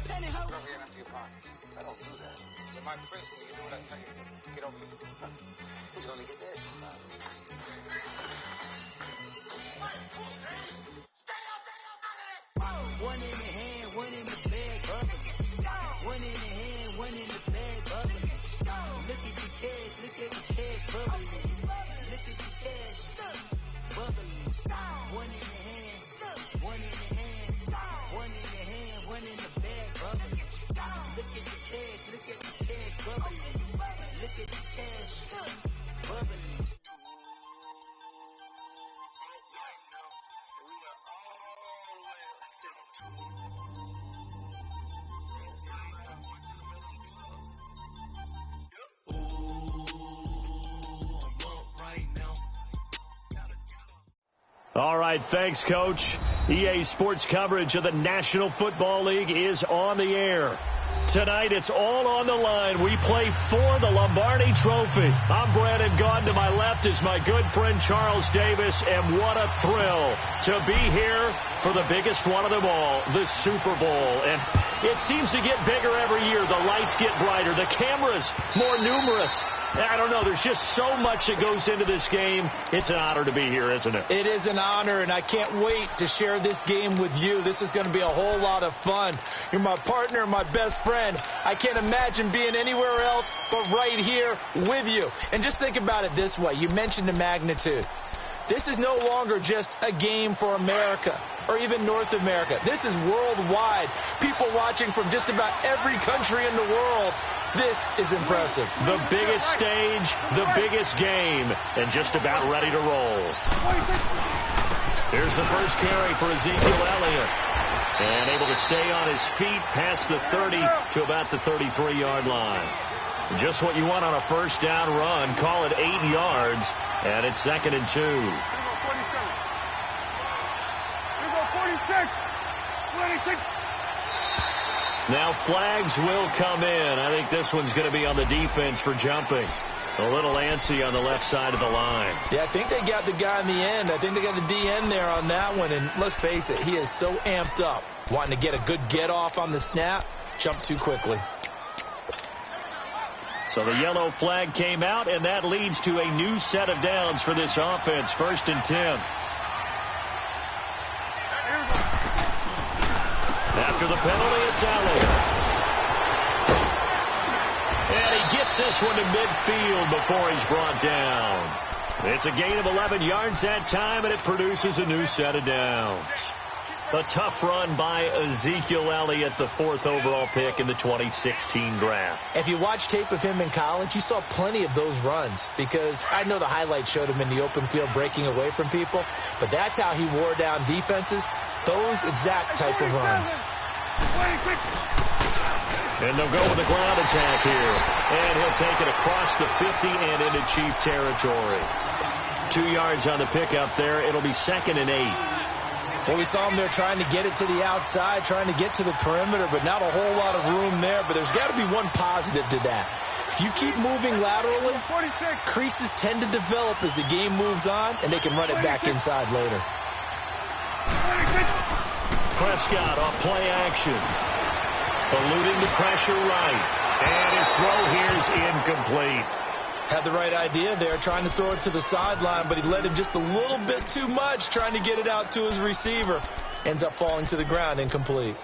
Rub your hand into your pockets. I don't do that. You're my prisoner. You do what I tell you. Get over here. Who's gonna get that? One in the hand, one in the bag, bubbling. One in the hand, one in the bag, bubbling. Look at the cash, bubbling. Look at the cash, bubbling. One in the hand, one in the hand, one in the hand, one in the bag, bubbling. Look at the cash, bubbling. Look at the cash, bubbling. All right, thanks, Coach. EA Sports coverage of the National Football League is on the air. Tonight, it's all on the line. We play for the Lombardi Trophy. I'm Brandon Gaudin. To my left is my good friend Charles Davis, and what a thrill to be here for the biggest one of them all, the Super Bowl. And it seems to get bigger every year. The lights get brighter. The cameras more numerous. I don't know. There's just so much that goes into this game. It's an honor to be here, isn't it? It is an honor, and I can't wait to share this game with you. This is going to be a whole lot of fun. You're my partner, my best friend. I can't imagine being anywhere else but right here with you. And just think about it this way. You mentioned the magnitude. This is no longer just a game for America or even North America. This is worldwide. People watching from just about every country in the world. This is impressive. The biggest stage, the biggest game, and just about ready to roll. Here's the first carry for Ezekiel Elliott. And able to stay on his feet past the 30 to about the 33-yard line. Just what you want on a first down run. Call it 8 yards, and it's 2nd and 2. Here we go, 46. 26. Now flags will come in. I think this one's going to be on the defense for jumping. A little antsy on the left side of the line. Yeah, I think they got the guy in the end. I think they got the DN there on that one. And let's face it, he is so amped up, wanting to get a good get-off on the snap, jump too quickly. So the yellow flag came out, and that leads to a new set of downs for this offense. 1st and 10. After the penalty, it's Elliott. And he gets this one to midfield before he's brought down. It's a gain of 11 yards that time, and it produces a new set of downs. A tough run by Ezekiel Elliott, the 4th overall pick in the 2016 draft. If you watch tape of him in college, you saw plenty of those runs, because I know the highlights showed him in the open field breaking away from people, but that's how he wore down defenses, those exact type of runs. And they'll go with the ground attack here. And he'll take it across the 50 and into Chief territory. 2 yards on the pickup there. It'll be 2nd and 8. Well, we saw him there trying to get it to the outside, trying to get to the perimeter, but not a whole lot of room there. But there's got to be one positive to that. If you keep moving laterally, creases tend to develop as the game moves on, and they can run it back inside later. Prescott off play action. Eluding the pressure right. And his throw here's incomplete. Had the right idea there, trying to throw it to the sideline, but he led him just a little bit too much, trying to get it out to his receiver. Ends up falling to the ground, incomplete.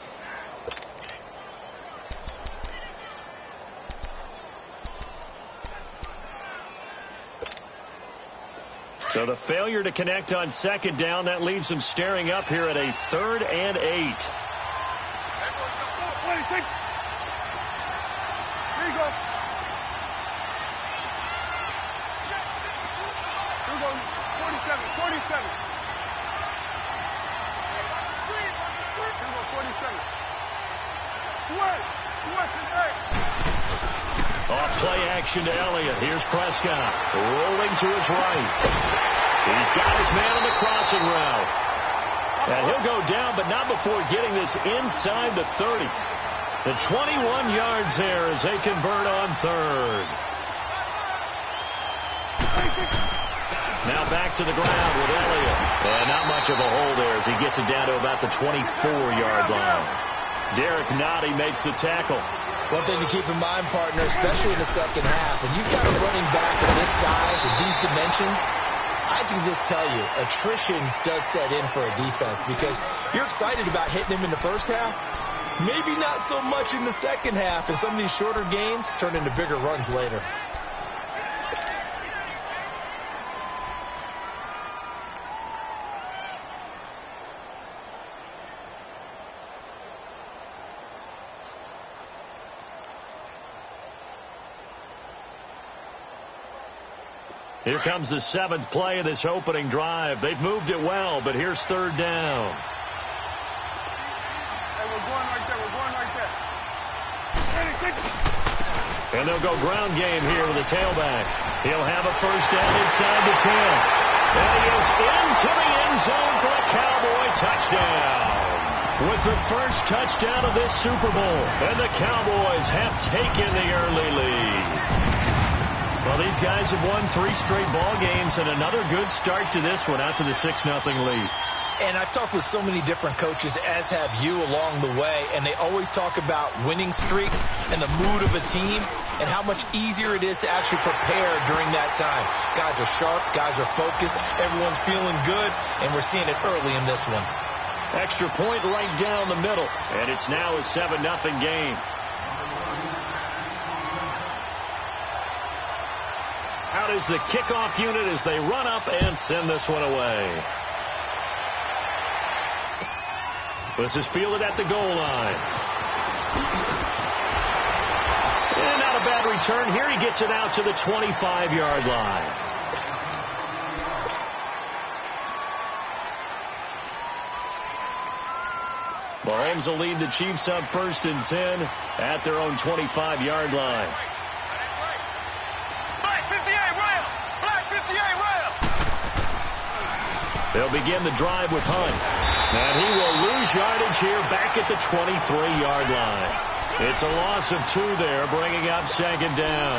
So the failure to connect on 2nd down, that leaves them staring up here at a 3rd and 8. Here you go. Here we go. 47. Here we go, 47. Sweat. Off play action to Elliott. Here's Prescott rolling to his right. He's got his man on the crossing route. And he'll go down, but not before getting this inside the 30. The 21 yards there as they convert on 3rd. Now back to the ground with Elliott. And not much of a hole there as he gets it down to about the 24-yard line. Derek Nottie makes the tackle. One thing to keep in mind, partner, especially in the second half, when you've got a running back of this size and these dimensions, I can just tell you, attrition does set in for a defense because you're excited about hitting him in the first half. Maybe not so much in the second half, and some of these shorter gains turn into bigger runs later. Here comes the 7th play of this opening drive. They've moved it well, but here's 3rd down. Hey, we're going right there. We're going right there. And they'll go ground game here with the tailback. He'll have a first down inside the 10. And he is into the end zone for a Cowboy touchdown. With the first touchdown of this Super Bowl. And the Cowboys have taken the early lead. Well, these guys have won 3 straight ball games and another good start to this one out to the 6-0 lead. And I've talked with so many different coaches, as have you along the way, and they always talk about winning streaks and the mood of a team and how much easier it is to actually prepare during that time. Guys are sharp, guys are focused, everyone's feeling good, and we're seeing it early in this one. Extra point right down the middle, and it's now a 7-0 game. Out is the kickoff unit as they run up and send this one away. This is fielded at the goal line. And not a bad return. Here he gets it out to the 25-yard line. Mahomes will lead the Chiefs up 1st and 10 at their own 25-yard line. They'll begin the drive with Hunt. And he will lose yardage here back at the 23-yard line. It's a loss of 2 there, bringing up 2nd down.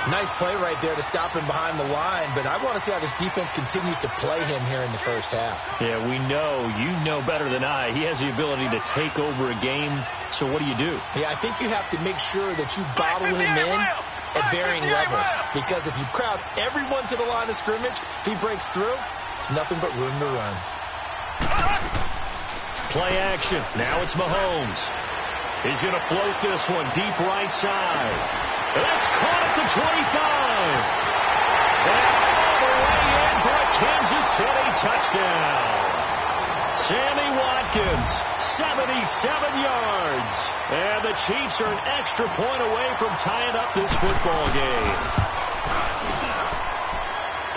Nice play right there to stop him behind the line, but I want to see how this defense continues to play him here in the first half. Yeah, we know. You know better than I. He has the ability to take over a game. So what do you do? Yeah, I think you have to make sure that you bottle him in at varying levels. Because if you crowd everyone to the line of scrimmage, if he breaks through, it's nothing but room to run. Play action. Now it's Mahomes. He's going to float this one deep right side. That's caught at the 25. And all the way in for a Kansas City touchdown. Sammy Watkins, 77 yards. And the Chiefs are an extra point away from tying up this football game.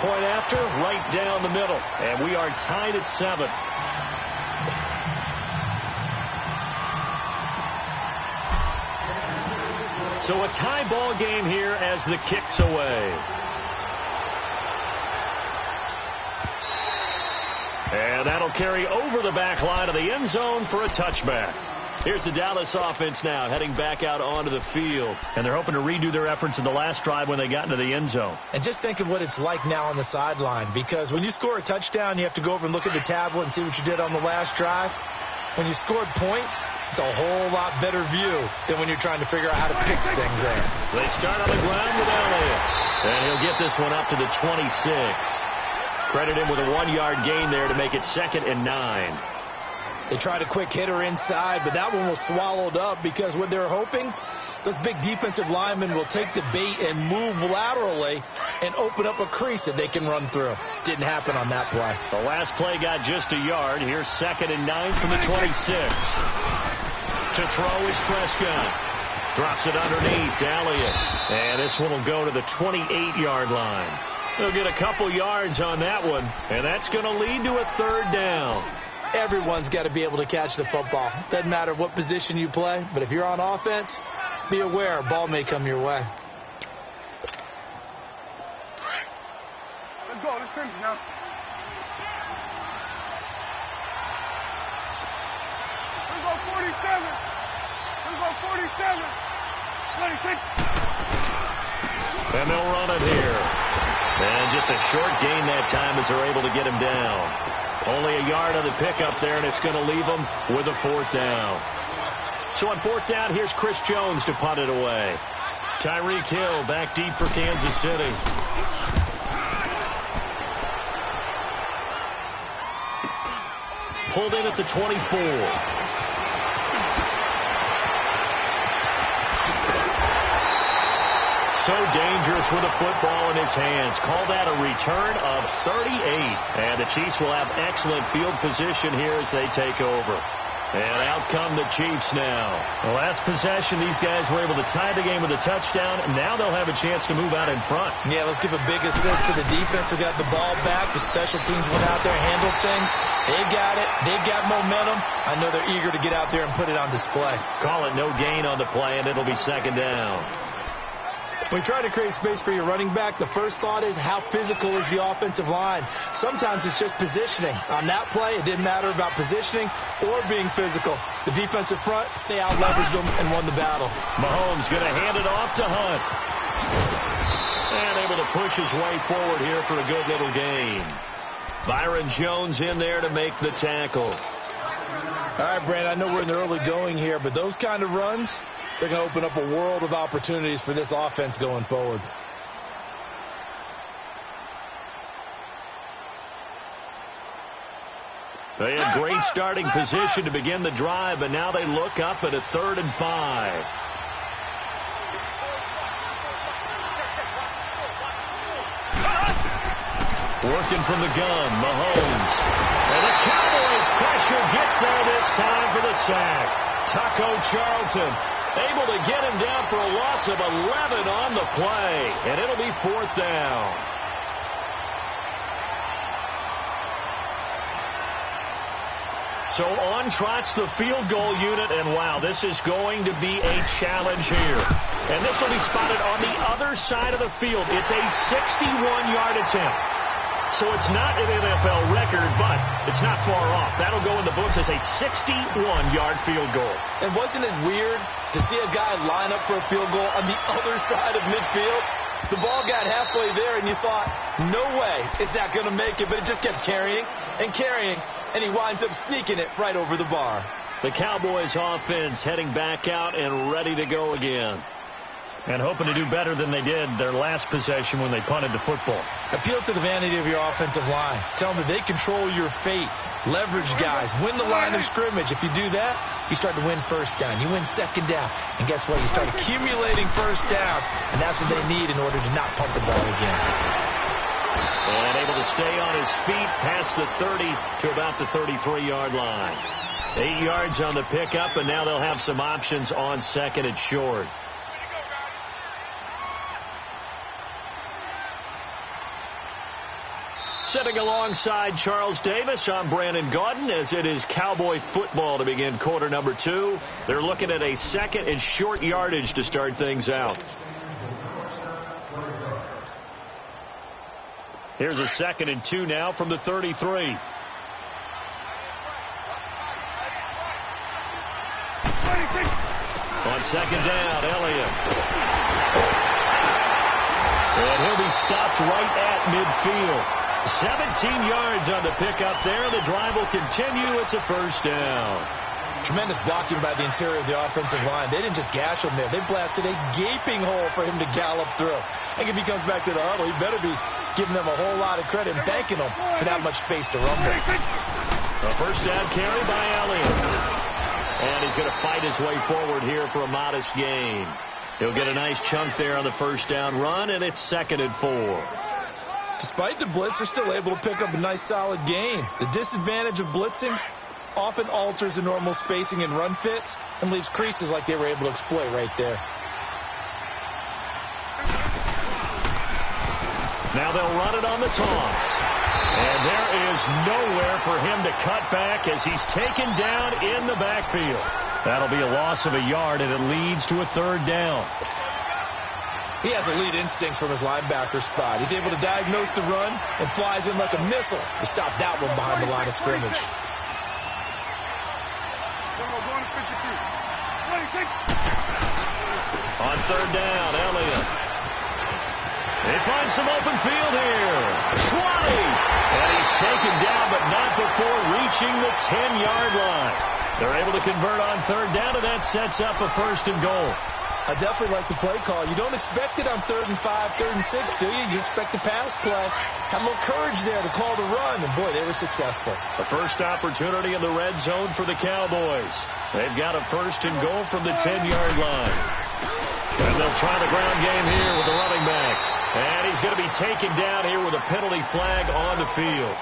Point after, right down the middle. And we are tied at 7. So a tie ball game here as the kick's away. And that'll carry over the back line of the end zone for a touchback. Here's the Dallas offense now heading back out onto the field. And they're hoping to redo their efforts in the last drive when they got into the end zone. And just think of what it's like now on the sideline. Because when you score a touchdown, you have to go over and look at the tablet and see what you did on the last drive. When you scored points, it's a whole lot better view than when you're trying to figure out how to fix things there. They start on the ground with Elliott. And he'll get this one up to the 26. Credit him with a 1-yard gain there to make it 2nd and 9. They tried a quick hitter inside, but that one was swallowed up because what they're hoping, those big defensive linemen will take the bait and move laterally and open up a crease that they can run through. Didn't happen on that play. The last play got just a yard. Here's 2nd and 9 from the 26. To throw is Prescott. Drops it underneath to Elliott. And this one will go to the 28-yard line. They'll get a couple yards on that one, and that's going to lead to a 3rd down. Everyone's got to be able to catch the football. Doesn't matter what position you play, but if you're on offense, be aware a ball may come your way. Let's go. Let's finish now. Let's go 47. Let's go 47. 26. And they'll run it here. And just a short gain that time as they're able to get him down. Only a yard on the pickup there, and it's going to leave them with a 4th down. So on fourth down, here's Chris Jones to punt it away. Tyreek Hill back deep for Kansas City. Pulled in at the 24. So dangerous with a football in his hands. Call that a return of 38. And the Chiefs will have excellent field position here as they take over. And out come the Chiefs now. The last possession, these guys were able to tie the game with a touchdown. And now they'll have a chance to move out in front. Yeah, let's give a big assist to the defense who got the ball back. The special teams went out there and handled things. They got it. They got momentum. I know they're eager to get out there and put it on display. Call it no gain on the play, and it'll be second down. When you try to create space for your running back, the first thought is how physical is the offensive line. Sometimes it's just positioning. On that play, it didn't matter about positioning or being physical. The defensive front, they out-leveraged them and won the battle. Mahomes going to hand it off to Hunt. And able to push his way forward here for a good little gain. Byron Jones in there to make the tackle. All right, Brandon, I know we're in the early going here, but those kind of runs, they're going to open up a world of opportunities for this offense going forward. They had great starting position to begin the drive, but now they look up at a 3rd and 5. Working from the gun, Mahomes. And the Cowboys pressure gets there this time for the sack. Taco Charlton able to get him down for a loss of 11 on the play. And it'll be 4th down. So on trots the field goal unit, and wow, this is going to be a challenge here. And this will be spotted on the other side of the field. It's a 61-yard attempt. So it's not an NFL record, but it's not far off. That'll go in the books as a 61-yard field goal. And wasn't it weird to see a guy line up for a field goal on the other side of midfield? The ball got halfway there, and you thought, no way is that going to make it, but it just kept carrying and carrying, and he winds up sneaking it right over the bar. The Cowboys offense heading back out and ready to go again. And hoping to do better than they did their last possession when they punted the football. Appeal to the vanity of your offensive line. Tell them that they control your fate. Leverage guys. Win the line of scrimmage. If you do that, you start to win first down. You win second down. And guess what? You start accumulating first downs. And that's what they need in order to not punt the ball again. And able to stay on his feet past the 30 to about the 33-yard line. 8 yards on the pickup, and now they'll have some options on second and short. Sitting alongside Charles Davis, I'm Brandon Gaudin, as it is Cowboy football to begin quarter number 2. They're looking at a second and short yardage to start things out. Here's a 2nd and 2 now from the 33. On second down, Elliott. And he'll be stopped right at midfield. 17 yards on the pickup there. The drive will continue. It's a first down. Tremendous blocking by the interior of the offensive line. They didn't just gash him there. They blasted a gaping hole for him to gallop through. I think if he comes back to the huddle, he better be giving them a whole lot of credit and thanking them for that much space to run with. A first down carry by Elliott. And he's going to fight his way forward here for a modest gain. He'll get a nice chunk there on the first down run, and it's 2nd and 4. Despite the blitz, they're still able to pick up a nice solid gain. The disadvantage of blitzing often alters the normal spacing and run fits and leaves creases like they were able to exploit right there. Now they'll run it on the toss. And there is nowhere for him to cut back as he's taken down in the backfield. That'll be a loss of a yard, and it leads to a 3rd down. He has elite instincts from his linebacker spot. He's able to diagnose the run and flies in like a missile to stop that one behind the line of scrimmage. On 3rd down, Elliott. They find some open field here. Swatty! And he's taken down, but not before reaching the 10-yard line. They're able to convert on third down, and that sets up a 1st and goal. I definitely like the play call. You don't expect it on 3rd and 5, 3rd and 6, do you? You expect a pass play. Had a little courage there to call the run, and boy, they were successful. The first opportunity in the red zone for the Cowboys. They've got a 1st and goal from the 10-yard line. And they'll try the ground game here with the running back. And he's going to be taken down here with a penalty flag on the field.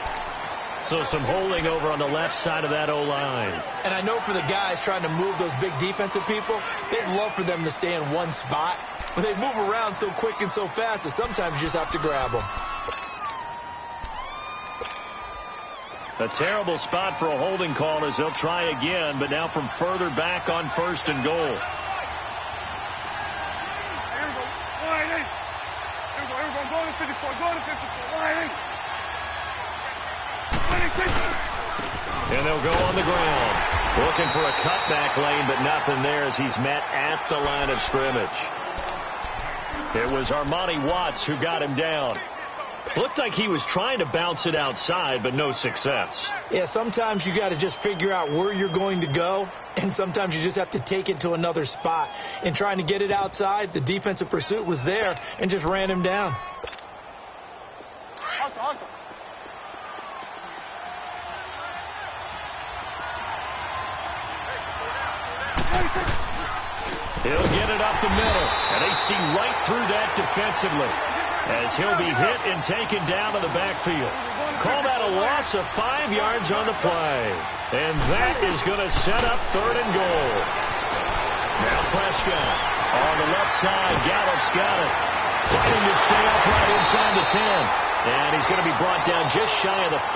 So some holding over on the left side of that O-line. And I know for the guys trying to move those big defensive people, they'd love for them to stay in one spot. But they move around so quick and so fast that sometimes you just have to grab them. A terrible spot for a holding call as they'll try again, but now from further back on 1st and goal. Here we go. Line in. Here we go. Go to 54. Go to 54. Line in. And they'll go on the ground. Looking for a cutback lane, but nothing there as he's met at the line of scrimmage. It was Armani Watts who got him down. Looked like he was trying to bounce it outside, but no success. Yeah, sometimes you got to just figure out where you're going to go, and sometimes you just have to take it to another spot. In trying to get it outside, the defensive pursuit was there and just ran him down. Awesome. He'll get it up the middle, and they see right through that defensively as he'll be hit and taken down to the backfield. Call that a loss of 5 yards on the play. And that is going to set up 3rd and goal. Now Prescott on the left side. Gallup's got it. Fighting to stay upright inside the 10. And he's going to be brought down just shy of the 5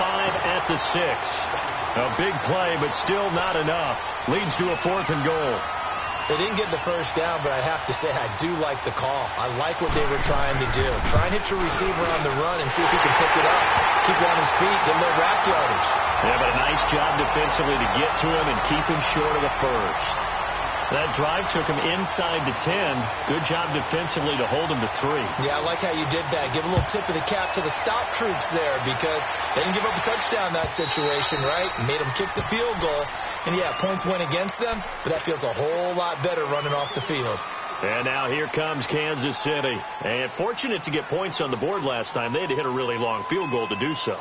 at the 6. A big play, but still not enough. Leads to a 4th and goal. They didn't get the first down, but I have to say I do like the call. I like what they were trying to do. Try and hit your receiver on the run and see if he can pick it up. Keep it on his feet, get a little rack yardage. Yeah, but a nice job defensively to get to him and keep him short of the first. That drive took him inside the 10. Good job defensively to hold him to 3. Yeah, I like how you did that. Give a little tip of the cap to the stop troops there because they didn't give up a touchdown in that situation, right? Made them kick the field goal. And, yeah, points went against them, but that feels a whole lot better running off the field. And now here comes Kansas City. And fortunate to get points on the board last time. They had to hit a really long field goal to do so.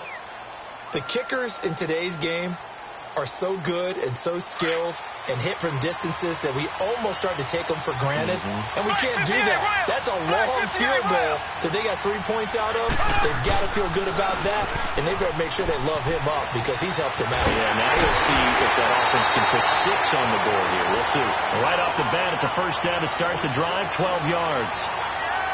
The kickers in today's game are so good and so skilled and hit from distances that we almost start to take them for granted. And we can't do that. That's a long field goal that they got 3 points out of. They've got to feel good about that, and they've got to make sure they love him up because he's helped them out. Yeah, now we'll see if that offense can put 6 on the board here. We'll see. Right off the bat, it's a 1st down to start the drive, 12 yards.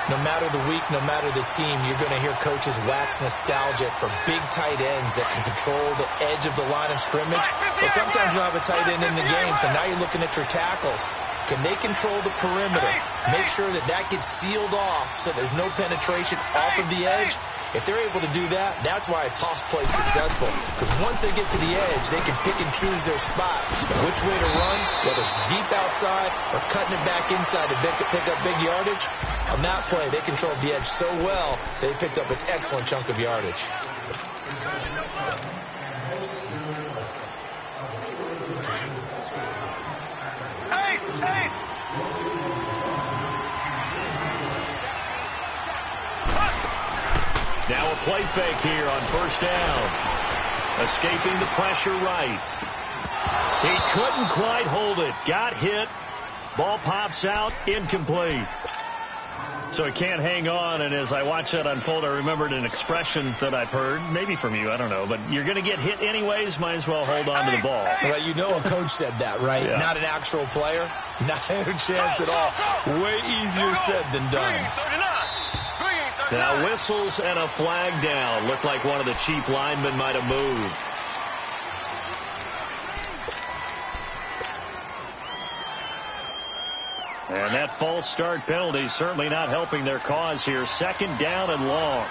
No matter the week, no matter the team, you're going to hear coaches wax nostalgic for big tight ends that can control the edge of the line of scrimmage. But sometimes you don't have a tight end in the game, so now you're looking at your tackles. Can they control the perimeter? Make sure that that gets sealed off so there's no penetration off of the edge. If they're able to do that, that's why a toss play is successful. Because once they get to the edge, they can pick and choose their spot, which way to run, whether it's deep outside or cutting it back inside to pick up big yardage. On that play, they controlled the edge so well, they picked up an excellent chunk of yardage. Now a play fake here on 1st down. Escaping the pressure right. He couldn't quite hold it. Got hit. Ball pops out. Incomplete. So he can't hang on, and as I watch that unfold, I remembered an expression that I've heard, maybe from you, I don't know, but you're going to get hit anyways, might as well hold on to the ball. Well, you know a coach said that, right? Yeah. Not an actual player. Not a chance at all. Way easier said than done. Now whistles and a flag down. Looked like one of the cheap linemen might have moved. And that false start penalty certainly not helping their cause here. 2nd down and long.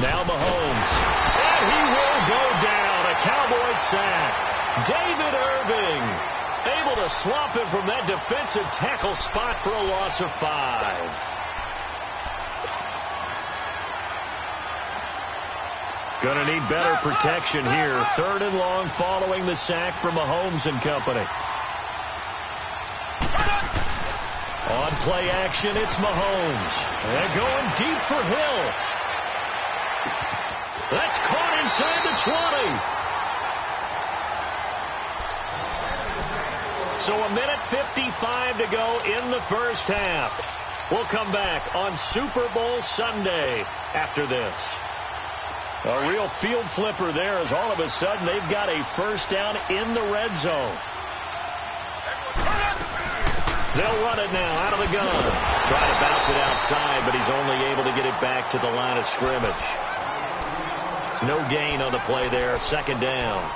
Now Mahomes. And he will go down. A Cowboys sack. David Irving able to swap him from that defensive tackle spot for a loss of 5. Going to need better protection here. 3rd and long following the sack from Mahomes and company. On play action, it's Mahomes. They're going deep for Hill. That's caught inside the 20. So 1:55 to go in the first half. We'll come back on Super Bowl Sunday after this. A real field flipper there as all of a sudden they've got a first down in the red zone. They'll run it now out of the gun. Trying to bounce it outside, but he's only able to get it back to the line of scrimmage. No gain on the play there. 2nd down.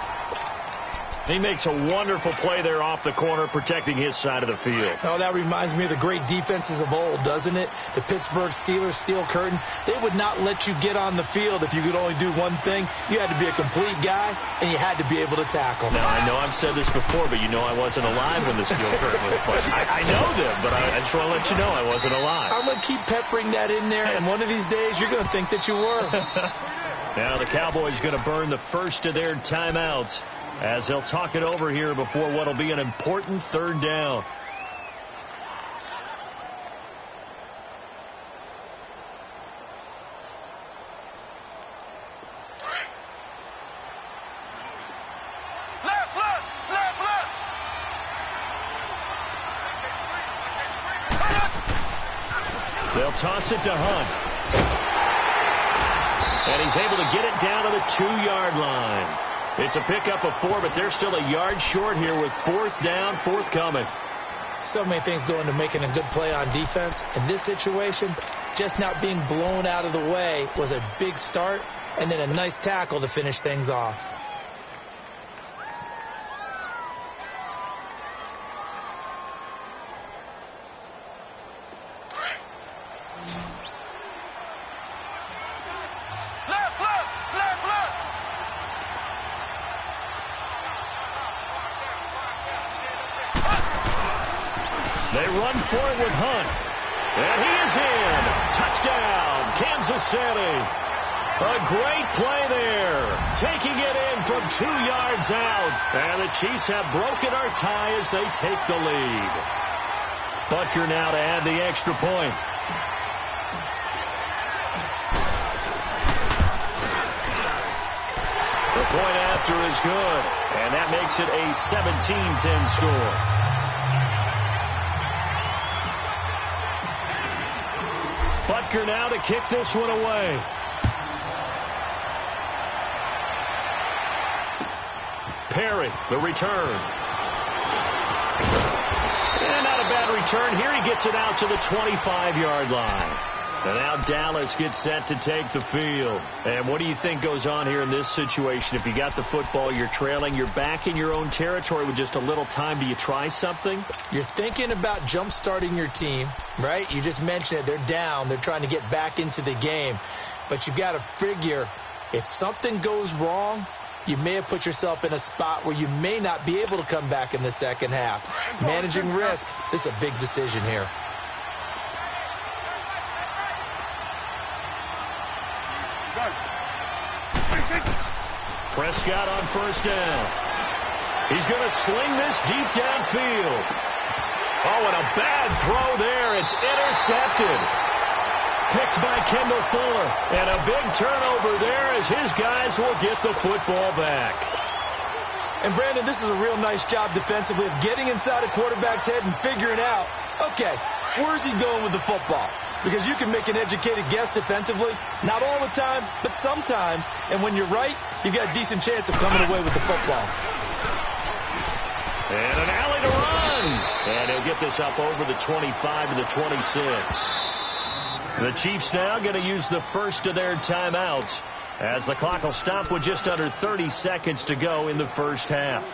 He makes a wonderful play there off the corner, protecting his side of the field. Oh, that reminds me of the great defenses of old, doesn't it? The Pittsburgh Steelers, Steel Curtain. They would not let you get on the field if you could only do one thing. You had to be a complete guy, and you had to be able to tackle. Now, I know I've said this before, but you know I wasn't alive when the Steel Curtain was played. I know them, but I just want to let you know I wasn't alive. I'm going to keep peppering that in there, and one of these days you're going to think that you were. Now the Cowboys going to burn the first of their timeouts as they'll talk it over here before what will be an important 3rd down. They'll toss it to Hunt. And he's able to get it down to the 2-yard line. It's a pickup of 4, but they're still a yard short here with 4th down forthcoming. So many things go into making a good play on defense. In this situation, just not being blown out of the way was a big start, and then a nice tackle to finish things off. They run for it with Hunt. And he is in. Touchdown, Kansas City. A great play there. Taking it in from 2 yards out. And the Chiefs have broken our tie as they take the lead. Butker now to add the extra point. The point after is good. And that makes it a 17-10 score. Butker now to kick this one away. Perry, the return. And not a bad return. Here he gets it out to the 25-yard line. And now Dallas gets set to take the field. And what do you think goes on here in this situation? If you got the football, you're trailing, you're back in your own territory with just a little time. Do you try something? You're thinking about jump-starting your team, right? You just mentioned it. They're down. They're trying to get back into the game. But you've got to figure if something goes wrong, you may have put yourself in a spot where you may not be able to come back in the second half. Managing risk, this is a big decision here. Prescott on first down. He's going to sling this deep downfield. Oh, and a bad throw there. It's intercepted. Picked by Kendall Fuller. And a big turnover there as his guys will get the football back. And, Brandon, this is a real nice job defensively of getting inside a quarterback's head and figuring out, okay, where's he going with the football? Because you can make an educated guess defensively. Not all the time, but sometimes. And when you're right, you've got a decent chance of coming away with the football. And an alley to run. And he'll get this up over the 25 to the 26. The Chiefs now going to use the first of their timeouts as the clock will stop with just under 30 seconds to go in the first half.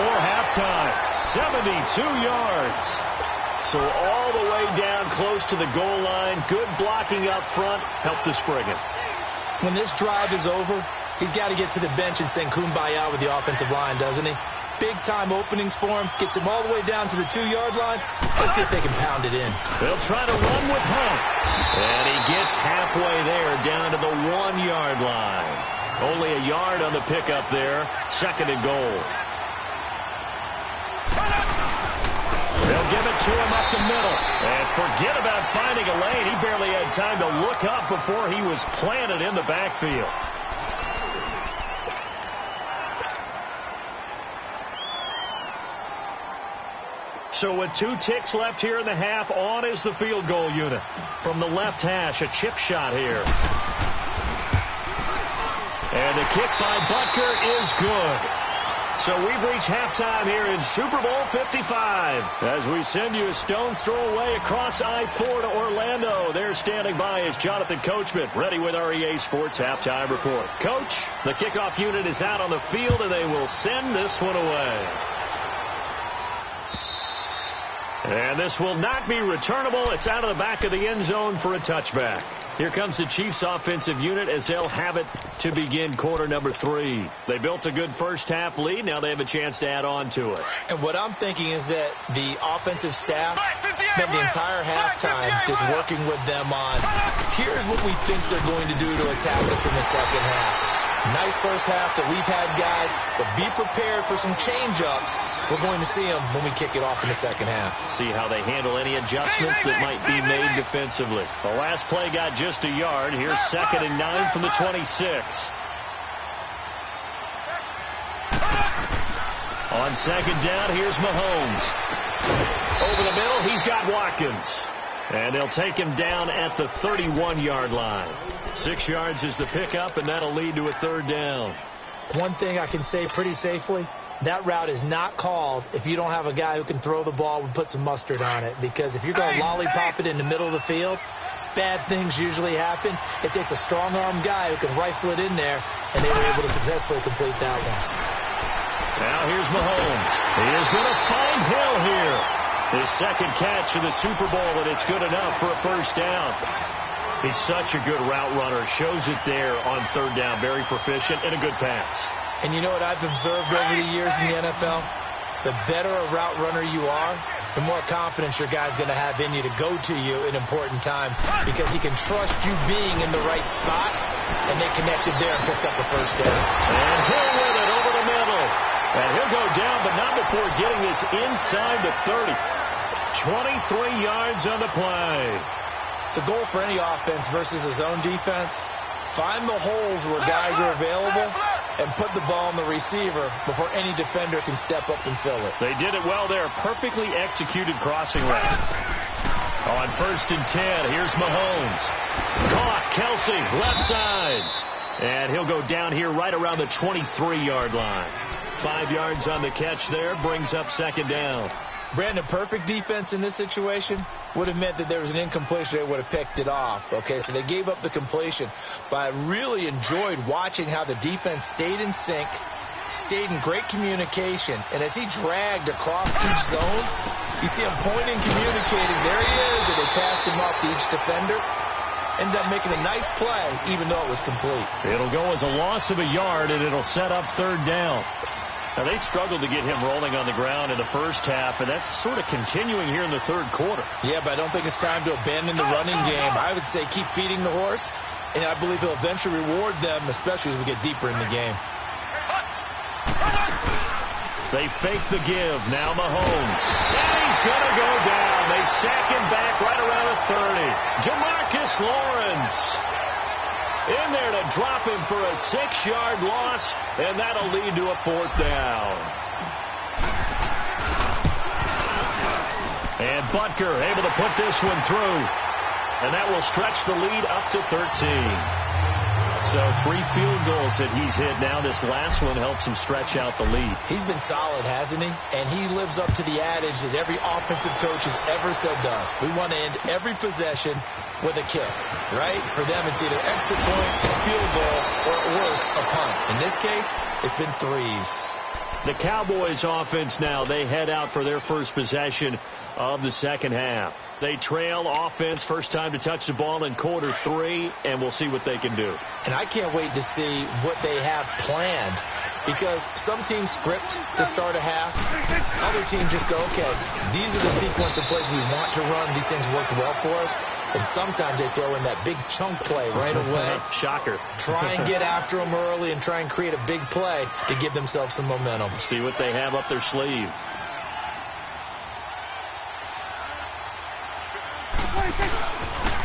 before halftime. 72 yards. So all the way down close to the goal line. Good blocking up front. Helped to spring it. When this drive is over, he's got to get to the bench and sing Kumbaya with the offensive line, doesn't he? Big-time openings for him. Gets him all the way down to the 2-yard line. Let's see if they can pound it in. They'll try to run with Hunt. And he gets halfway there, down to the 1-yard line. Only a yard on the pickup there. 2nd and goal. They'll give it to him up the middle. And forget about finding a lane. He barely had time to look up before he was planted in the backfield. So with 2 ticks left here in the half, on is the field goal unit. From the left hash, a chip shot here. And the kick by Butker is good. So we've reached halftime here in Super Bowl 55. As we send you a stone's throw away across I-4 to Orlando. There standing by is Jonathan Coachman, ready with our EA Sports Halftime Report. Coach, the kickoff unit is out on the field, and they will send this one away. And this will not be returnable. It's out of the back of the end zone for a touchback. Here comes the Chiefs offensive unit as they'll have it to begin quarter number 3. They built a good first half lead. Now they have a chance to add on to it. And what I'm thinking is that the offensive staff spent the entire halftime just working with them on, here's what we think they're going to do to attack us in the second half. Nice first half that we've had, guys, but be prepared for some change-ups. We're going to see them when we kick it off in the second half. See how they handle any adjustments that might be made defensively. The last play got just a yard. Here's 2nd and 9 from the 26. On 2nd down, here's Mahomes. Over the middle, he's got Watkins. And they'll take him down at the 31-yard line. 6 yards is the pickup, and that'll lead to a 3rd down. One thing I can say pretty safely, that route is not called if you don't have a guy who can throw the ball and put some mustard on it. Because if you're going to lollipop it in the middle of the field, bad things usually happen. It takes a strong-arm guy who can rifle it in there, and they were able to successfully complete that one. Now here's Mahomes. He is going to find Hill here. His 2nd catch of the Super Bowl, and it's good enough for a 1st down. He's such a good route runner. Shows it there on 3rd down. Very proficient and a good pass. And you know what I've observed over the years in the NFL? The better a route runner you are, the more confidence your guy's going to have in you to go to you in important times because he can trust you being in the right spot, and they connected there and picked up the 1st down. And Hill with it over the middle. And he'll go down, but not before getting this inside the 30. 23 yards on the play. The goal for any offense versus his own defense, find the holes where guys are available and put the ball on the receiver before any defender can step up and fill it. They did it well there. Perfectly executed crossing route. On 1st and 10, here's Mahomes. Caught, Kelsey, left side. And he'll go down here right around the 23-yard line. 5 yards on the catch there, brings up 2nd down. Brandon, perfect defense in this situation would have meant that there was an incompletion. They would have picked it off. Okay, so they gave up the completion. But I really enjoyed watching how the defense stayed in sync, stayed in great communication. And as he dragged across each zone, you see him pointing, communicating. There he is, and they passed him off to each defender. Ended up making a nice play, even though it was complete. It'll go as a loss of a yard, and it'll set up 3rd down. Now, they struggled to get him rolling on the ground in the first half, and that's sort of continuing here in the 3rd quarter. Yeah, but I don't think it's time to abandon the running game. I would say keep feeding the horse, and I believe he'll eventually reward them, especially as we get deeper in the game. They fake the give. Now Mahomes. And he's going to go down. They sack him back right around the 30. Jamarcus Lawrence in there to drop him for a 6-yard loss, and that'll lead to a 4th down. And Butker able to put this one through, and that will stretch the lead up to 13. So 3 field goals that he's hit now. This last one helps him stretch out the lead. He's been solid, hasn't he? And he lives up to the adage that every offensive coach has ever said to us. We want to end every possession with a kick, right? For them, it's either extra point, field goal, or at worst, a punt. In this case, it's been 3s. The Cowboys offense now, they head out for their first possession of the second half. They trail offense, first time to touch the ball in quarter 3, and we'll see what they can do. And I can't wait to see what they have planned, because some teams script to start a half. Other teams just go, okay, these are the sequence of plays we want to run. These things worked well for us. And sometimes they throw in that big chunk play right away. Shocker. Try and get after them early and try and create a big play to give themselves some momentum. See what they have up their sleeve.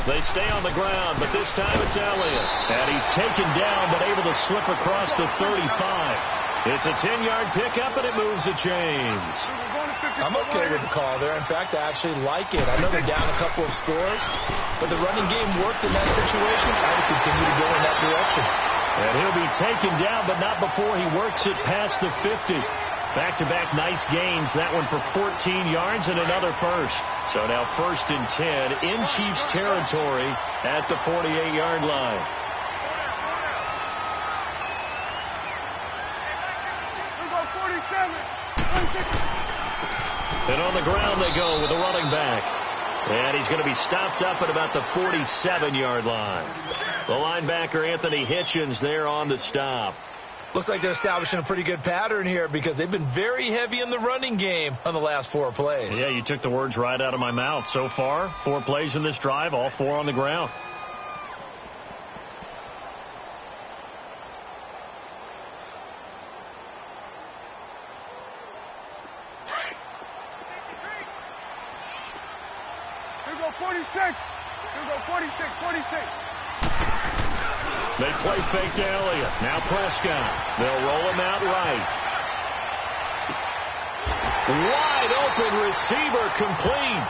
They stay on the ground, but this time it's Elliott. And he's taken down, but able to slip across the 35. It's a 10-yard pickup, and it moves the chains. I'm okay with the call there. In fact, I actually like it. I know they're down a couple of scores, but the running game worked in that situation. I would continue to go in that direction. And he'll be taken down, but not before he works it past the 50. Back-to-back nice gains. That one for 14 yards and another first. So now 1st and 10 in Chiefs territory at the 48-yard line. And on the ground they go with the running back. And he's going to be stopped up at about the 47-yard line. The linebacker, Anthony Hitchens, there on the stop. Looks like they're establishing a pretty good pattern here because they've been very heavy in the running game on the last 4 plays. Yeah, you took the words right out of my mouth. So far, 4 plays in this drive, all 4 on the ground. Here we go, 46. Here we go, 46. They play fake to Elliott. Now Prescott. They'll roll him out right. Wide open receiver, complete.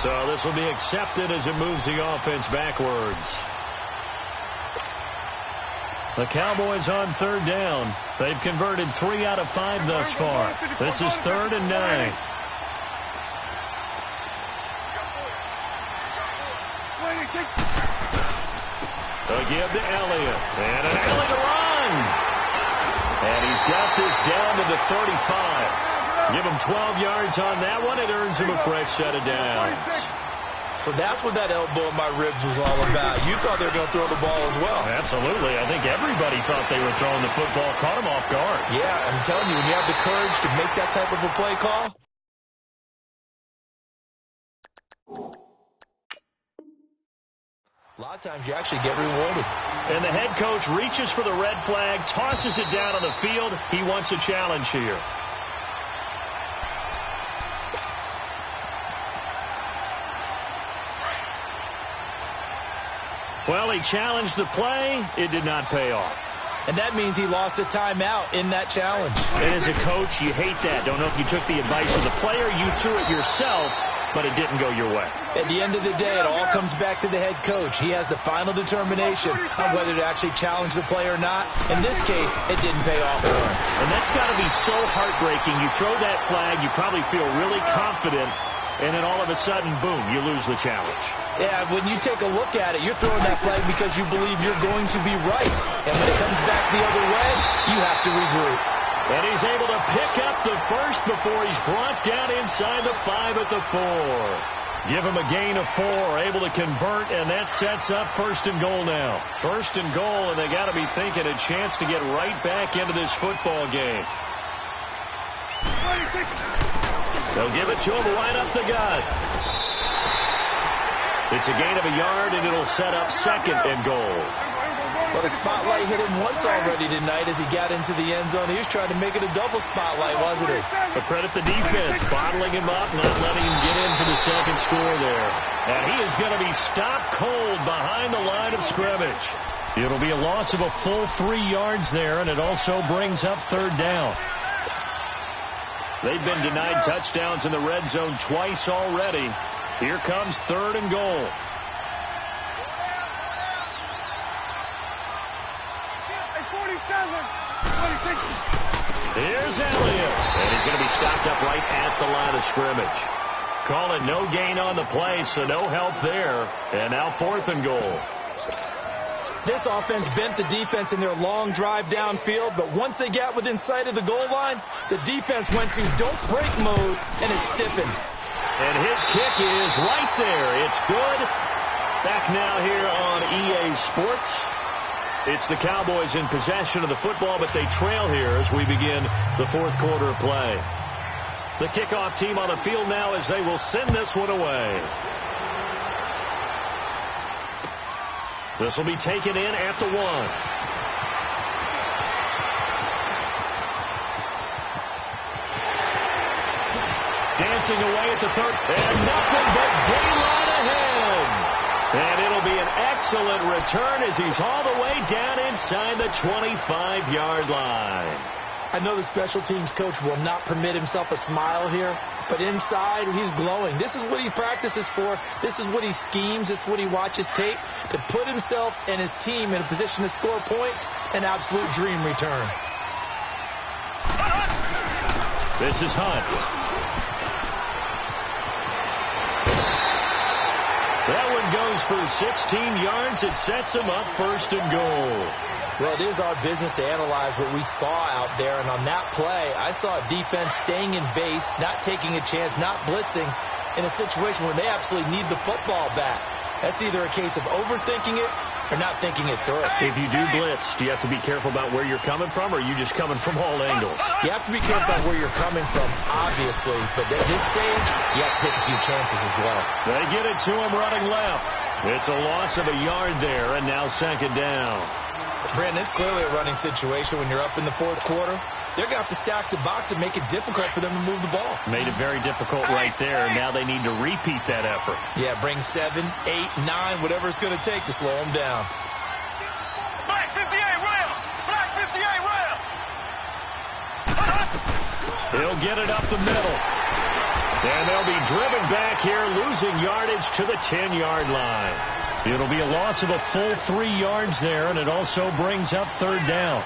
So this will be accepted as it moves the offense backwards. The Cowboys on 3rd down. They've converted 3 out of 5 thus far. This is 3rd and 9. They'll give to Elliott. And an Elliott run. And he's got this down to the 35. Give him 12 yards on that one. It earns him a fresh set of downs. So that's what that elbow in my ribs was all about. You thought they were going to throw the ball as well. Absolutely. I think everybody thought they were throwing the football. Caught him off guard. Yeah, I'm telling you, when you have the courage to make that type of a play call. A lot of times you actually get rewarded. And the head coach reaches for the red flag, tosses it down on the field. He wants a challenge here. Well, he challenged the play. It did not pay off. And that means he lost a timeout in that challenge. And as a coach, you hate that. Don't know if you took the advice of the player, you threw it yourself, but it didn't go your way. At the end of the day, it all comes back to the head coach. He has the final determination on whether to actually challenge the play or not. In this case, it didn't pay off for him. And that's got to be so heartbreaking. You throw that flag, you probably feel really confident, and then all of a sudden, boom, you lose the challenge. Yeah, when you take a look at it, you're throwing that flag because you believe you're going to be right. And when it comes back the other way, you have to regroup. And he's able to pick up the first before he's brought down inside the 5 at the 4. Give him a gain of 4, able to convert, and that sets up 1st and goal now. 1st and goal, and they got to be thinking a chance to get right back into this football game. They'll give it to him right up the gut. It's a gain of a yard, and it'll set up 2nd and goal. Well, the spotlight hit him once already tonight as he got into the end zone. He was trying to make it a double spotlight, wasn't he? But credit the defense, bottling him up, not letting him get in for the 2nd score there. And he is going to be stopped cold behind the line of scrimmage. It'll be a loss of a full 3 yards there, and it also brings up 3rd down. They've been denied touchdowns in the red zone twice already. Here comes 3rd and goal. Here's Elliott. And he's going to be stopped up right at the line of scrimmage. Calling no gain on the play, so no help there. And now 4th and goal. This offense bent the defense in their long drive downfield, but once they got within sight of the goal line, the defense went to don't break mode, and it stiffened. And his kick is right there. It's good. Back now here on EA Sports. It's the Cowboys in possession of the football, but they trail here as we begin the fourth quarter of play. The kickoff team on the field now as they will send this one away. This will be taken in at the 1. Dancing away at the 3rd. And nothing but daylight ahead. And it'll be an excellent return as he's all the way down inside the 25-yard line. I know the special teams coach will not permit himself a smile here, but inside he's glowing. This is what he practices for. This is what he schemes. This is what he watches tape to put himself and his team in a position to score points. An absolute dream return. This is Hunt. That one goes for 16 yards. It sets him up 1st and goal. Well, it is our business to analyze what we saw out there, and on that play, I saw a defense staying in base, not taking a chance, not blitzing, in a situation where they absolutely need the football back. That's either a case of overthinking it or not thinking it through. If you do blitz, do you have to be careful about where you're coming from, or are you just coming from all angles? You have to be careful about where you're coming from, obviously, but at this stage, you have to take a few chances as well. They get it to him running left. It's a loss of a yard there, and now 2nd down. Brandon, it's clearly a running situation when you're up in the 4th quarter. They're going to have to stack the box and make it difficult for them to move the ball. Made it very difficult right there, and now they need to repeat that effort. Yeah, bring 7, 8, 9, whatever it's going to take to slow them down. Black 58 rail! Black 58 rail! He'll get it up the middle. And they'll be driven back here, losing yardage to the 10-yard line. It'll be a loss of a full 3 yards there, and it also brings up 3rd down.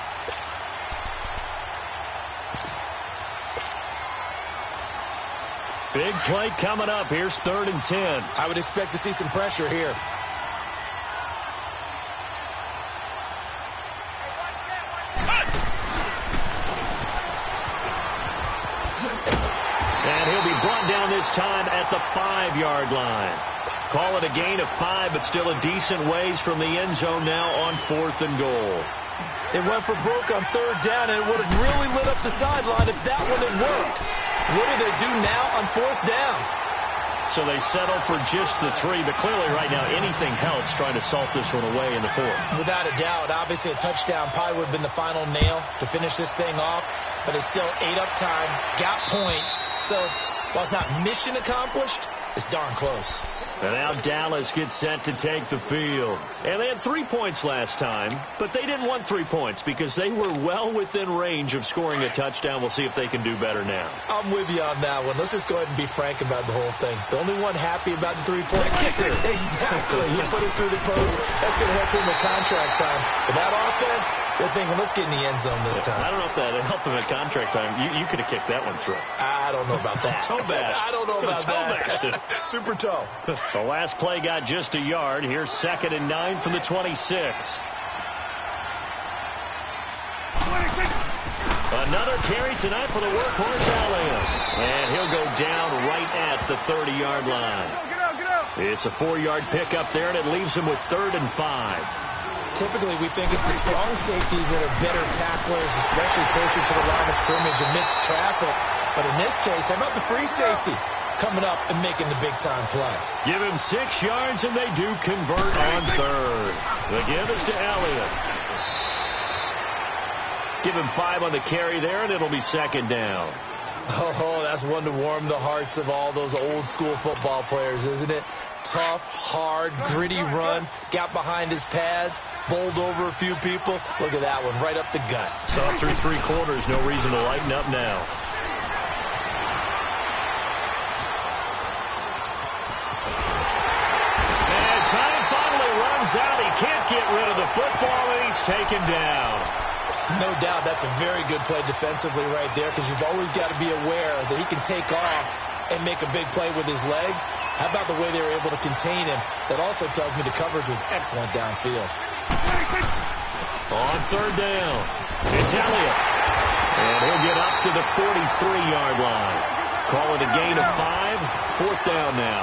Big play coming up. Here's 3rd and 10. I would expect to see some pressure here. And he'll be brought down this time at the 5-yard line. Call it a gain of 5, but still a decent ways from the end zone now on 4th and goal. They went for broke on 3rd down, and it would have really lit up the sideline if that one had worked. What do they do now on 4th down? So they settle for just the 3, but clearly right now anything helps trying to salt this one away in the 4th. Without a doubt, obviously a touchdown probably would have been the final nail to finish this thing off, but it's still ate up time, got points. So while it's not mission accomplished, it's darn close. And now Dallas gets set to take the field. And they had 3 points last time, but they didn't want 3 points because they were well within range of scoring a touchdown. We'll see if they can do better now. I'm with you on that one. Let's just go ahead and be frank about the whole thing. The only one happy about the 3-point kicker. Exactly. You put it through the post. That's going to help him with contract time. But that offense, they're thinking, let's get in the end zone this time. I don't know if that helped him at contract time. You could have kicked that one through. I don't know about that. Toe bash. I don't know about that. Super toe. The last play got just a yard. Here's 2nd and 9 from the 26. Another carry tonight for the workhorse Elliott. And he'll go down right at the 30-yard line. It's a 4-yard pickup there, and it leaves him with 3rd and 5. Typically, we think it's the strong safeties that are better tacklers, especially closer to the line of scrimmage amidst traffic. But in this case, how about the free safety coming up and making the big-time play? Give him 6 yards, and they do convert on 3rd. The give is to Elliott. Give him 5 on the carry there, and it'll be 2nd down. Oh, that's one to warm the hearts of all those old-school football players, isn't it? Tough, hard, gritty run, got behind his pads, bowled over a few people. Look at that one, right up the gut. Saw through 3 quarters, no reason to lighten up now. And time finally runs out. He can't get rid of the football, and he's taken down. No doubt that's a very good play defensively right there, because you've always got to be aware that he can take off and make a big play with his legs. How about the way they were able to contain him? That also tells me the coverage was excellent downfield. On third down, it's Elliott. And he'll get up to the 43-yard line. Call it a gain of 5. Fourth down now.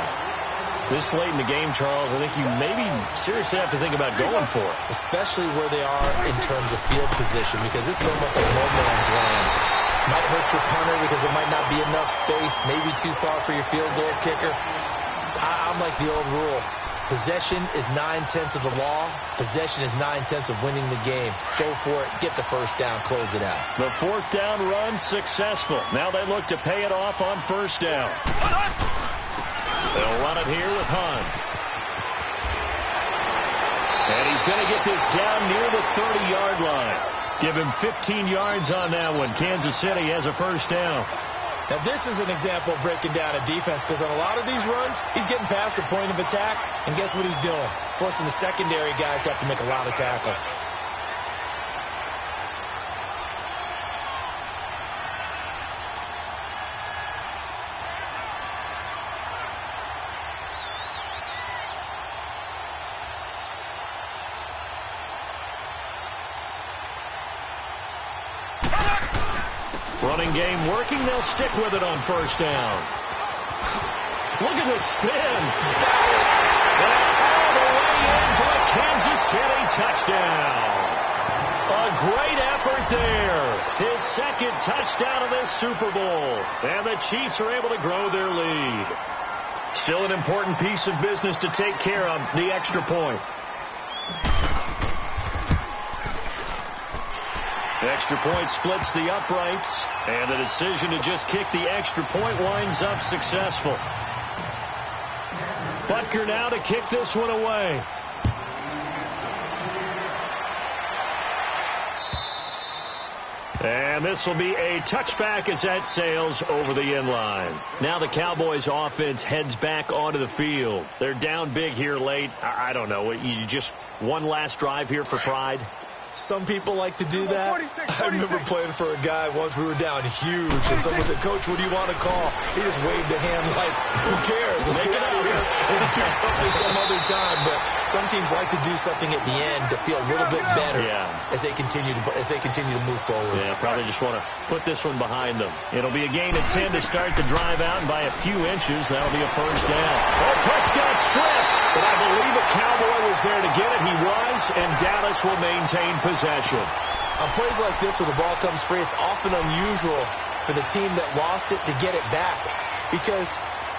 This late in the game, Charles, I think you maybe seriously have to think about going for it. Especially where they are in terms of field position, because this is almost like no man's land. Might hurt your punter because there might not be enough space, maybe too far for your field goal kicker. I'm like the old rule. Possession is 9/10 of the law. Possession is 9/10 of winning the game. Go for it. Get the first down. Close it out. The fourth down run successful. Now they look to pay it off on first down. They'll run it here with Hunt. And he's going to get this down near the 30-yard line. Give him 15 yards on that one. Kansas City has a first down. Now, this is an example of breaking down a defense, because on a lot of these runs, he's getting past the point of attack, and guess what he's doing? Forcing the secondary guys to have to make a lot of tackles. Running game working. They'll stick with it on first down. Look at the spin. And all the way in for a Kansas City touchdown. A great effort there. His second touchdown of this Super Bowl. And the Chiefs are able to grow their lead. Still an important piece of business to take care of, the extra point. The extra point splits the uprights, and the decision to just kick the extra point winds up successful. Butker now to kick this one away. And this will be a touchback as that sails over the end line. Now the Cowboys offense heads back onto the field. They're down big here late. I don't know. You just one last drive here for pride? Some people like to do that. I remember playing for a guy once. We were down huge, and someone said, "Coach, what do you want to call?" He just waved a hand like, "Who cares? Let's get out of here and do something some other time." But some teams like to do something at the end to feel a little bit better as they continue to move forward. Yeah, probably just want to put this one behind them. It'll be a gain of 10 to start the drive out, and by a few inches, that'll be a first down. Oh, Prescott stripped, but I believe a Cowboy was there to get it. He was, and Dallas will maintain possession. On plays like this where the ball comes free, it's often unusual for the team that lost it to get it back, because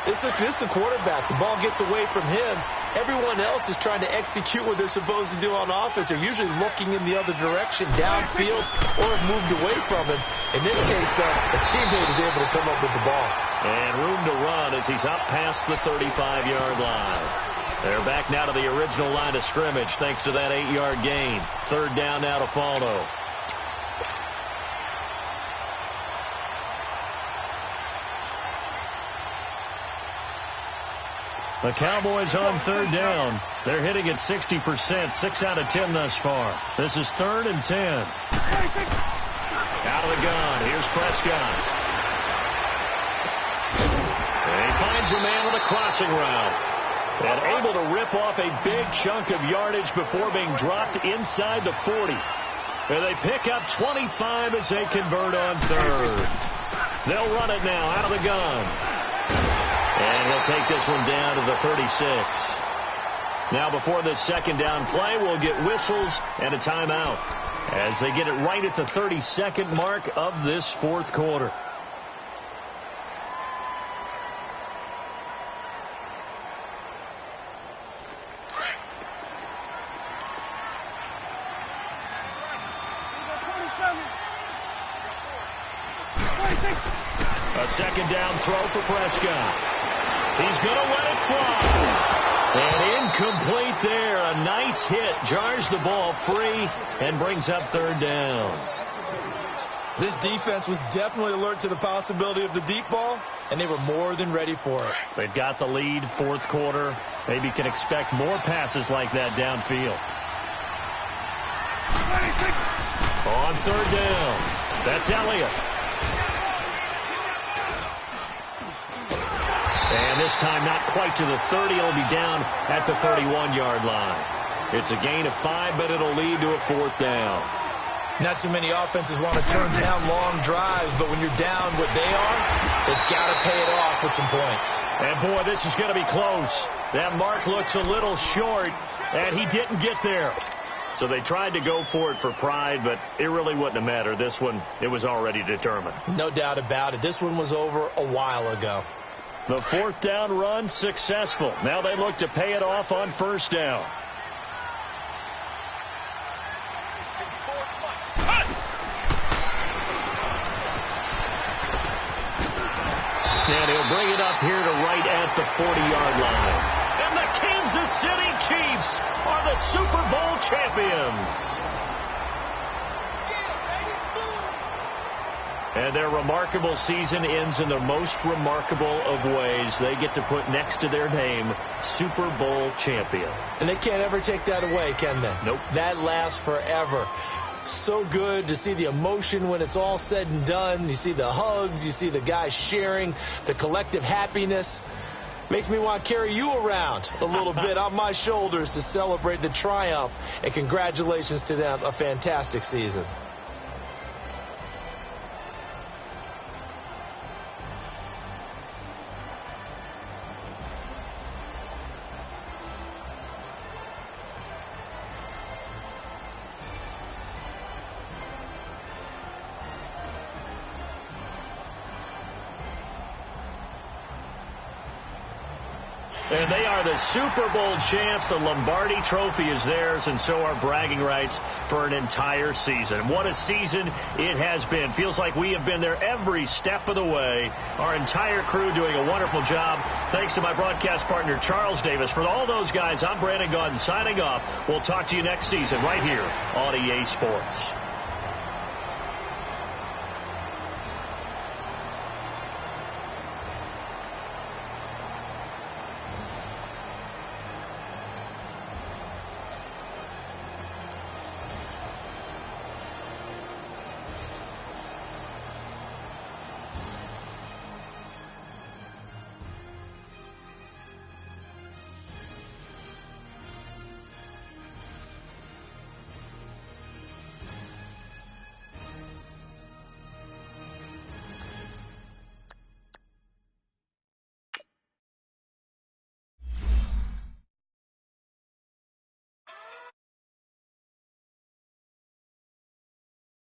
this is the quarterback. The ball gets away from him. Everyone else is trying to execute what they're supposed to do on offense. They're usually looking in the other direction, downfield, or have moved away from him. In this case, though, the teammate is able to come up with the ball. And room to run as he's up past the 35-yard line. They're back now to the original line of scrimmage thanks to that 8-yard gain. Third down now to follow. The Cowboys on third down. They're hitting at 60%, 6 out of 10 thus far. This is 3rd and 10. Out of the gun. Here's Prescott. And he finds a man with a crossing route. And able to rip off a big chunk of yardage before being dropped inside the 40. And they pick up 25 as they convert on third. They'll run it now out of the gun. And he'll take this one down to the 36. Now before this second down play, we'll get whistles and a timeout as they get it right at the 32nd mark of this fourth quarter. A second down throw for Prescott. He's going to let it fly. And incomplete there. A nice hit. Jars the ball free and brings up third down. This defense was definitely alert to the possibility of the deep ball, and they were more than ready for it. They've got the lead, fourth quarter. Maybe can expect more passes like that downfield. On third down, that's Elliott. And this time not quite to the 30. It'll be down at the 31-yard line. It's a gain of 5, but it'll lead to a 4th down. Not too many offenses want to turn down long drives, but when you're down what they are, they've got to pay it off with some points. And, boy, this is going to be close. That mark looks a little short, and he didn't get there. So they tried to go for it for pride, but it really wouldn't have mattered. This one, it was already determined. No doubt about it. This one was over a while ago. The 4th down run successful. Now they look to pay it off on 1st down. And he'll bring it up here to right at the 40-yard line. And the Kansas City Chiefs are the Super Bowl champions. And their remarkable season ends in the most remarkable of ways. They get to put next to their name, Super Bowl champion. And they can't ever take that away, can they? Nope. That lasts forever. So good to see the emotion when it's all said and done. You see the hugs. You see the guys sharing, the collective happiness. Makes me want to carry you around a little bit on my shoulders to celebrate the triumph. And congratulations to them. A fantastic season. And they are the Super Bowl champs. The Lombardi Trophy is theirs, and so are bragging rights for an entire season. What a season it has been. Feels like we have been there every step of the way. Our entire crew doing a wonderful job. Thanks to my broadcast partner, Charles Davis. For all those guys, I'm Brandon Gaudin signing off. We'll talk to you next season right here on EA Sports.